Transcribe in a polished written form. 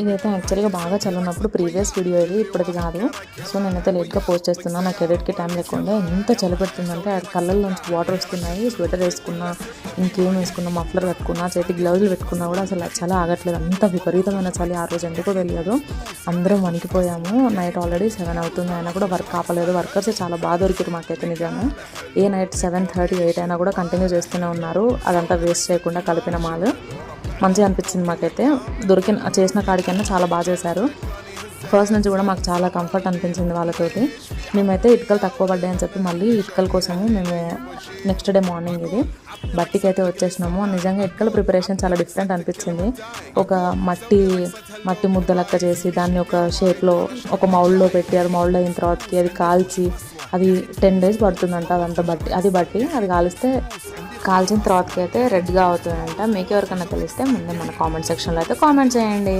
ఇదైతే యాక్చువల్గా బాగా చల్లనప్పుడు ప్రీవియస్ వీడియో ఇది, ఇప్పటిది కాదు. సో నేనైతే లేట్గా పోస్ట్ చేస్తున్నాను, నాకు ఎడిట్కి టైం లేకుండా. ఎంత చలి పెడుతుందంటే ఆ కళ్ళల్లోంచి వాటర్ వస్తున్నాయి. స్వెటర్ వేసుకున్నా, ఇంకేం వేసుకున్నా, మఫ్లర్ కట్టుకున్నా, చేతి గ్లౌజులు పెట్టుకున్నా కూడా అసలు చలి ఆగట్లేదు. అంత విపరీతమైన చలి ఆ రోజు ఎందుకో తెలియదు. అందరం వణికిపోయాము. నైట్ ఆల్రెడీ 7 అవుతుంది, అయినా కూడా వర్క్ ఆపలేదు. వర్కర్స్ చాలా బాగా దొరికారు మాకైతే నిజంగా. ఏ నైట్ 7:30, 8 అయినా కూడా కంటిన్యూ చేస్తూనే ఉన్నారు. అదంతా వేస్ట్ చేయకుండా కలిపిన మాలు. మంచిగా అనిపించింది మాకైతే. చేసిన కాడికన్నా చాలా బాగా చేశారు. ఫస్ట్ నుంచి కూడా మాకు చాలా కంఫర్ట్ అనిపించింది వాళ్ళతోటి. మేమైతే ఇటుకలు తక్కువ పడ్డాయని చెప్పి మళ్ళీ ఇటుకల కోసము మేము నెక్స్ట్ డే మార్నింగ్ ఇది బట్టికి అయితే వచ్చేసినాము. నిజంగా ఇటుకల ప్రిపరేషన్ చాలా డిఫరెంట్ అనిపించింది. ఒక మట్టి ముద్ద లెక్క చేసి దాన్ని ఒక షేప్లో ఒక మౌల్డ్లో పెట్టి, అది మౌల్డ్ అయిన తర్వాతకి అది కాల్చి, అది 10 days పడుతుందంట. అదంతా బట్టి అది కాల్చిన తర్వాతకి అయితే రెడ్గా అవుతుందంట. మీకు ఎవరికైనా తెలిస్తే ముందే మన కామెంట్ సెక్షన్లో అయితే కామెంట్ చేయండి.